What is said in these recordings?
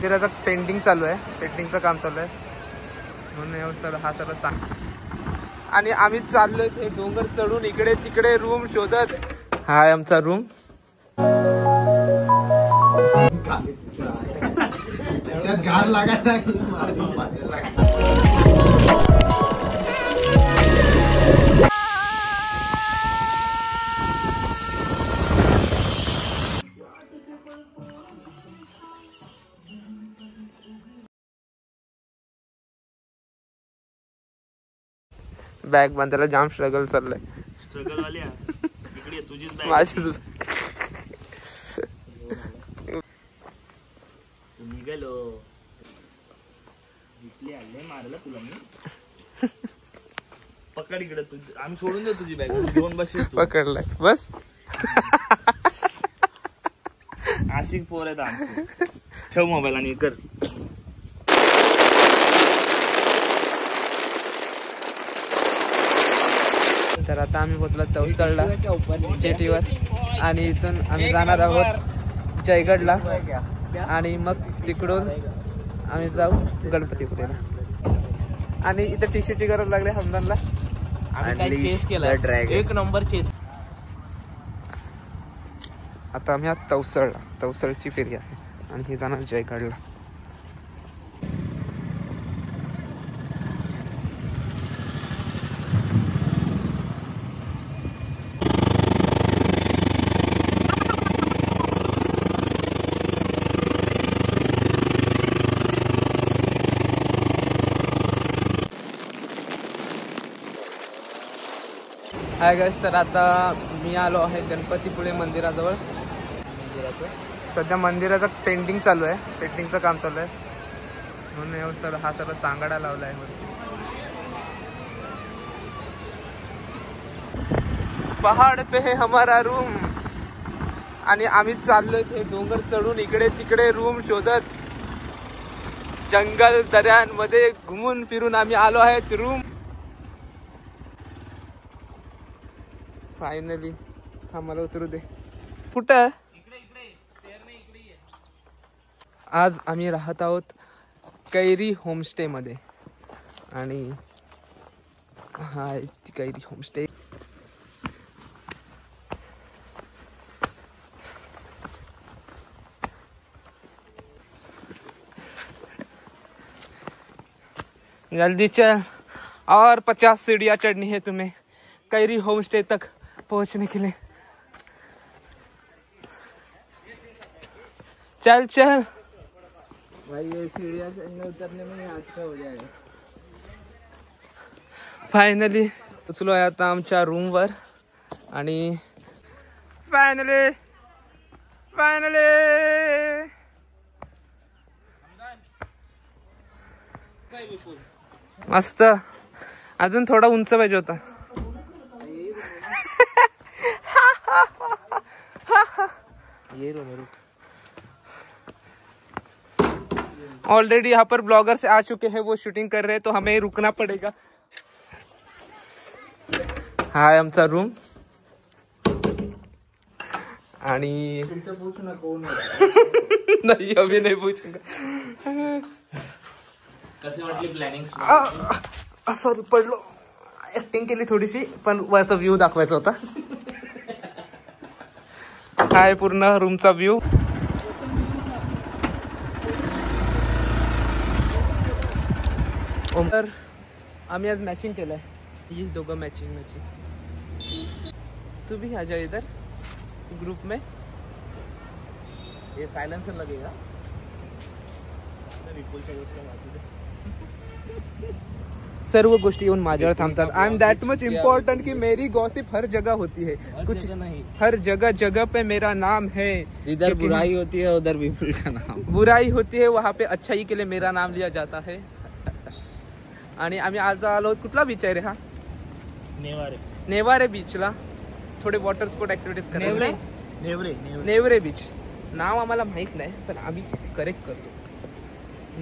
मंदिराचं पेंटिंग चालू आहे, पेंटिंगचं काम चालू आहे म्हणून हा सर्व आणि आम्ही चाललोय ते डोंगर चढून इकडे तिकडे रूम शोधत. हा आहे आमचा रूम. बॅग बांधायला जाम स्ट्रगल चाललंय. स्ट्रगल वाली इकडे तुझीच बॅग. माझीच निघालो. जिथले आले मारलं तुला मी. पकड इकडे आम्ही सोडून देऊ तुझी बॅग. घेऊन बस. पकडलाय बस. आशिक पोर आहेत आमचे. ठेव मोबाईल आणि कर. तर आता आम्ही पोहोचलो तवसळला जेटीवर आणि इथून आम्ही जाणार आहोत जयगडला आणि मग तिकडून आम्ही जाऊ गणपतीपुळेला. आणि इथं टी-शर्टची गरज लागली हमदानला. चेस केला, एक नंबर चेस. आता आम्ही आज तवसळची फेरी आहे आणि हे जाणार जयगडला. हाय गाइस, तर आता मी आलो आहे गणपतीपुळे मंदिराजवळ. सध्या मंदिराचं पेंटिंग चालू आहे, पेंटिंगचं काम चालू आहे म्हणून हा सर्व सांगाडा लावला आहे. पहाड पे है हमारा रूम आणि आम्ही चाललोय ते डोंगर चढून इकडे तिकडे रूम शोधत. जंगल दऱ्यांमध्ये घुमून फिरून आम्ही आलो आहेत रूम. फायनली आम्हाला उतरू दे. कुठं आज आम्ही राहत आहोत कैरी होमस्टे मध्ये आणि हा ती कैरी होमस्टे. जल्दी चल और 50 सीढ़ियाँ चढ़नी है तुम्हें कैरी होमस्टे तक पहुंचने के लिए. चल चल भाई, ये सीढ़ियाँ उतरने में अच्छा हो जाएगा. फायनली उचलो आहे आता आमच्या रूमवर आणि फायनली मस्त. अजून थोडा उंच पाहिजे होता. ऑलरेडी यहाँ पर ब्लॉगर्स आ चुके हैं, वो शूटिंग कर रहे हैं तो हमें रुकना पड़ेगा. हा आहे आमचा रूम आणि नाही अभी नाही पूछूंगा. कशी वाटली प्लॅनिंग? सॉरी पडलो. ऍक्टिंग केली थोडीशी, पण वरचा व्ह्यू दाखवायचा होता. हा आहे पूर्ण रूमचा व्ह्यू. तर आम्ही आज मॅचिंग केलंय. ये दोघं मॅचिंग. तू भी आ जा इधर ग्रुप में. ये सायलेन्सर लगेगा. सर्व गोष्टी येऊन माझ्यावर थांबतात. I am that much important की मेरी गॉसिप हर जगह होती है. कुछ नहीं, हर जगह पे मेरा नाम है. इधर बुराई होती है, उधर विपुल का नाम. बुराई होती है, वहाँ पे अच्छाई के लिए मेरा नाम लिया जाता है. आणि आम्ही आज आलो. कुठला बीच आहे रे हा? नेवारे बीचला. थोडे वॉटर स्पोर्ट ऍक्टिव्हिटीज करायला. नेवरे बीच नाव आम्हाला माहित नाही, पण आम्ही करेक्ट करतो.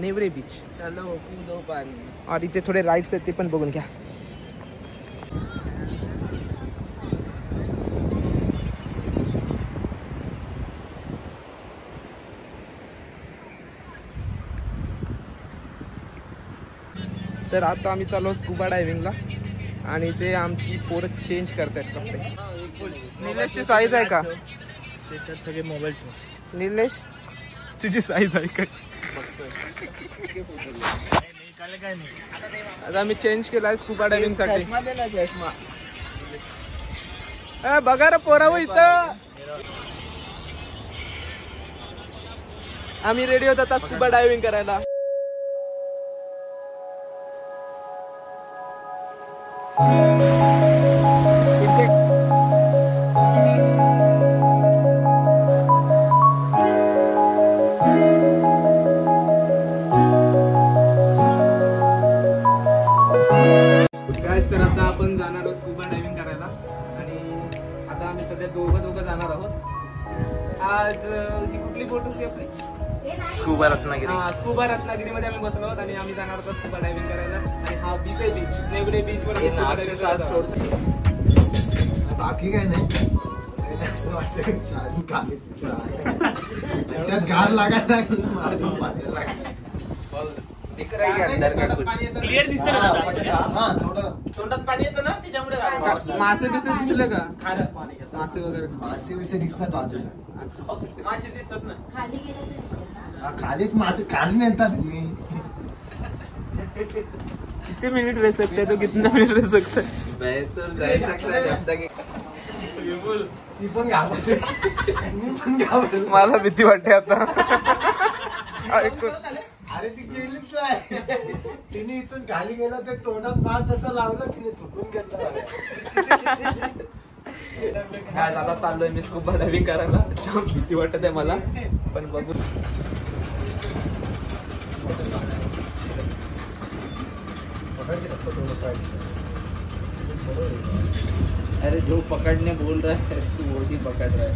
नेवरे बीच. चलो दो पानी. और इथे थोडे राईड्स आहेत, ते पण बघून घ्या. तर आता आम्ही चाललो स्कुबा डायव्हिंगला आणि ते आमची पोरं चेंज करतायत कपडे. निलेशची साईज आहे का? त्याच्यात सगळे मोबाईल ठेव. निलेश तुझी साईज आहे का? काय नाही. आता आम्ही चेंज केलाय स्कुबा डायव्हिंग साठी. बघा रे पोराव इथं आम्ही रेडी होत आता स्कुबा डायव्हिंग करायला. तर आता आपण जाणार आहोत स्कुबा डायव्हिंग करायला आणि आता आम्ही सध्या दोघं जाणार आहोत. आज ही कुठली बोट होती आपली? स्कुबा रत्नागिरी. स्कुबा रत्नागिरी मध्ये आम्ही बसलो आहोत आणि आम्ही जाणार आहोत स्कुबा डायव्हिंग करायला. आणि हा बीच आहे, बीच नेवडे बीच वर बाकी काय नाही. गार लागायला क्लिअर दिसतं ना. तोंडात पाणी येतं ना त्याच्यामुळे. मासे बिसे दिसले का? मासे वगैरे मासे विषय दिसतात बाजूला. मासे दिसतात ना. खालीच मासे खाली नेतात. किती मिनिट रह सकते हैं तो कितना मिनिट रह सकता है? मैं तो रह सकता है जब तक. ती पण घाबरते. मी पण घाबरते. मला भीती वाटते आता. अरे ती गेलीच नाही. तिने इथून खाली गेला ते तोंडात मास जसं लावलं तिने चुकून घेतलं. आता चाललोय मी स्कुबा डायव्हिंग करायला. जाम भीती वाटत आहे मला पण बघू. अरे जो पकड़ने बोल रहा है तू वो ही पकड़ रहा है.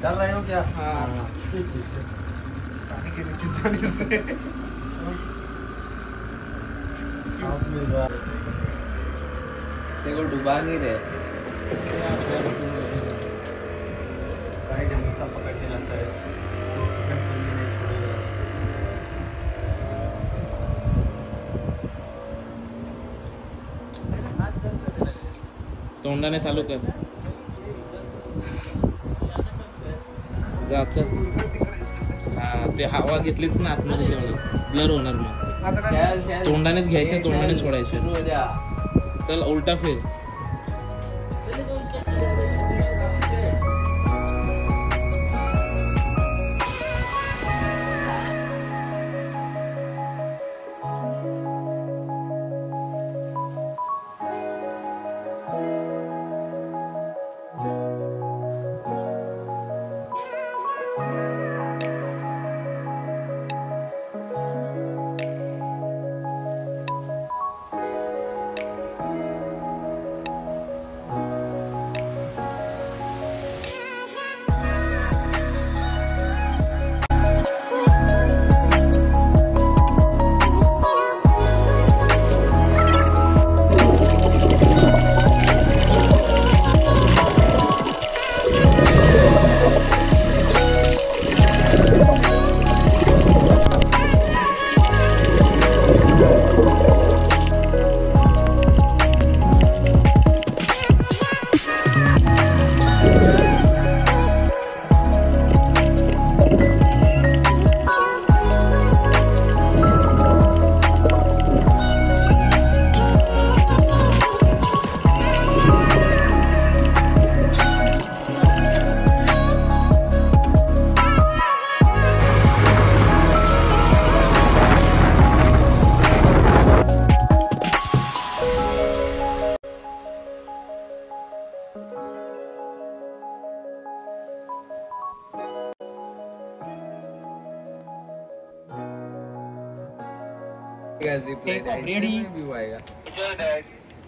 डर रहे हो क्या? हाँ पानी के नीचे जाने से सांस मिल रहा है. तेरे को डुबा नहीं रहे. गाइड हमेशा पकड़ के लाता है. नहीं छोड़ेगा. तोंडाने चालू कर. जात ते हवा घेतलीच ना आतमध्ये तेवढं ब्लर होणार. मग तोंडानेच घ्यायचं, तोंडाने सोडायचं. चल उलटा फिर.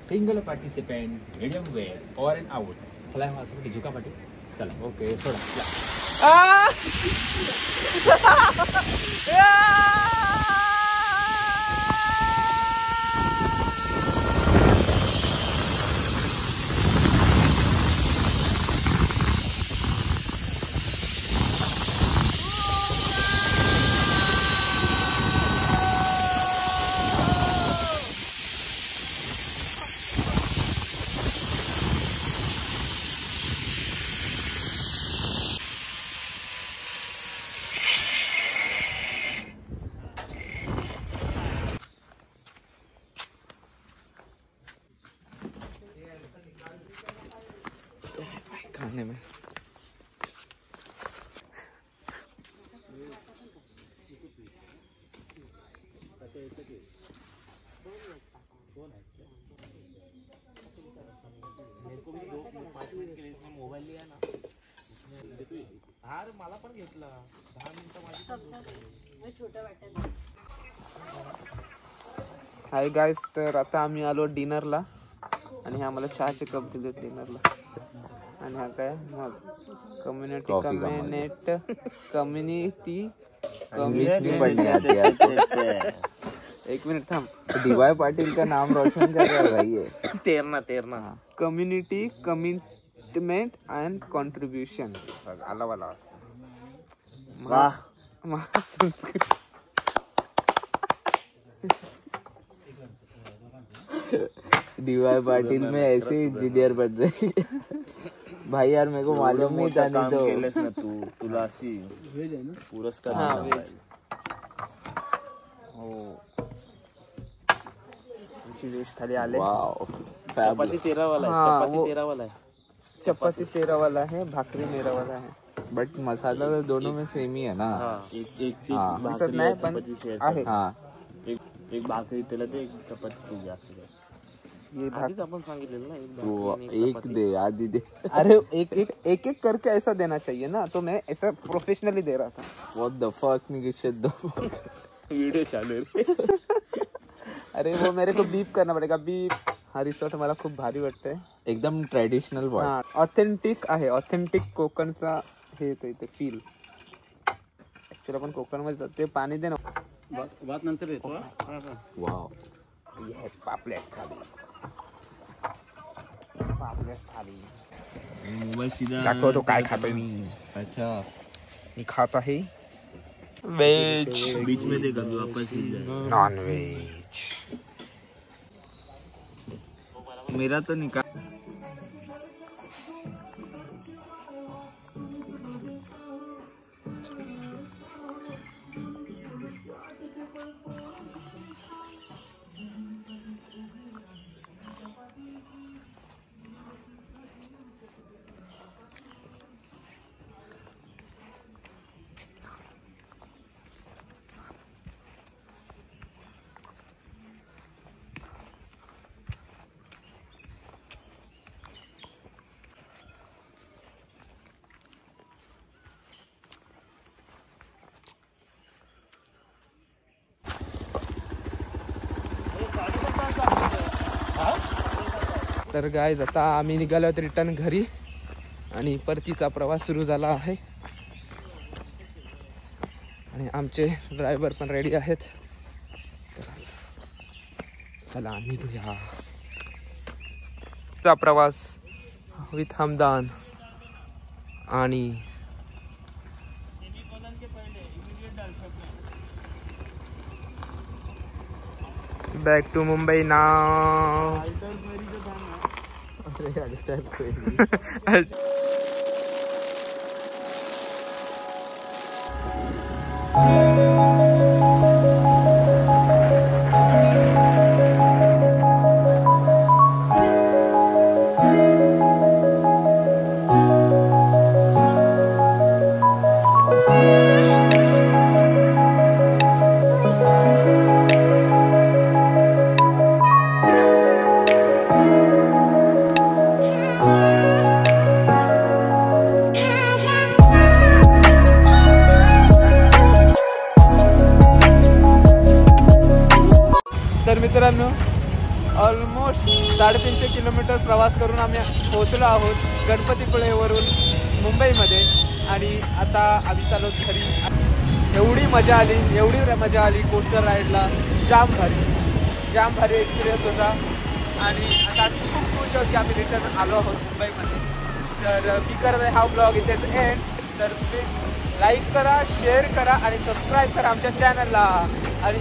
सिंगल पार्टिसिपेंट मीडियम वेट और एन आउट. फ्लाय वाचून झुका पाठी. चला ओके सोडा. मोबाईल लिया ना हार मला पण घेतला 10 मिनिटं माझी छोटं वाटत. हाय गाईस, तर आता आम्ही आलो डिनरला आणि आम्हाला चहाचे कप दिले डिनरला. आणि हा काय मग कम्युनिटी एक मिनिट थांब. डीवाय पाटिल का नाम रोशन कर रहा है भाई ये. Terna community commitment and contribution आला वाला. वाह डीवाय पाटिल में ऐसे इंजीनियर बन रहे भाई यार. मेरे को मालूम नहीं था. नहीं तो केलंस ना तू तुला अशी पुरस्कार हा, दिला वेज. पाहिजे. हो तुमची व्हेज थाली आले. वाव चपाती 13 वाला हाँ, है. चपाती वो- 13 वाला है. चपाती 13 वाला है, भाकरी 13 वाला है. बट मसाला तो दोनों में सेम ही है ना. एक हाँ. दिसत भाकरी नाही आहे, पण चपाती शेअर आहे. हाँ एक भाकरी त्याला दे, एक चपाती तुझी असं दे. ये आधीच आपण सांगितलेलं ना एक तो भाकरी आणि एक चपाती. दे आधी दे. अरे एक करके ऐसा देना चाहिए ना. तो मैं ऐसा प्रोफेशनली दे रहा था. What the fuck nigga, shut the fuck. Video चालू आहे रे. अरे वो मेरे को बीप करना पड़ेगा. बीप. हा रिसॉर्ट मला खूप भारी वाटतंय. एकदम ट्रेडिशनल बॉय. हा ऑथेंटिक आहे. ऑथेंटिक कोकणचा हे येतो इथे फील. ऍक्च्युअली आपण कोकणमध्ये जातो. ते पाणी दे ना. बात नंतर देतो. वाव ये पापलेट थाली. पापलेट थाली. मोबाईल सीधा दाखवतो काय खातोय मी. अच्छा. मी खात आहे वेज बीच में देखा तू वापस नहीं जाए. Non veg. मेरा तो निकाल. तर गाईज आता आम्ही निघालो आहोत रिटर्न घरी आणि परतीचा प्रवास सुरू झाला आहे. आणि आमचे ड्रायव्हर पण रेडी आहेत. तर चला निघूया. चा प्रवास विथ हमदान आणि बॅक टू मुंबई नाव. तर मित्रांनो ऑलमोस्ट 350 किलोमीटर प्रवास करून आम्ही पोहोचलो आहोत गणपतीपुळेवरून मुंबईमध्ये. आणि आता आम्ही चाललो घरी. एवढी मजा आली कोस्टर राईडला. जाम भारी एक्सपिरियन्स होता. आणि आता आम्ही खूप खुश आहोत की आम्ही रिटर्न आलो आहोत मुंबईमध्ये. तर मी करत आहे हा ब्लॉग इथेच एंड. तर प्लीज लाईक करा, शेअर करा आणि सबस्क्राईब करा आमच्या चॅनलला. आणि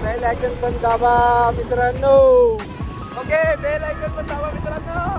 बेल आयकन पण दाबा मित्रांनो. ओके बेल आयकन पण दाबा मित्रांनो.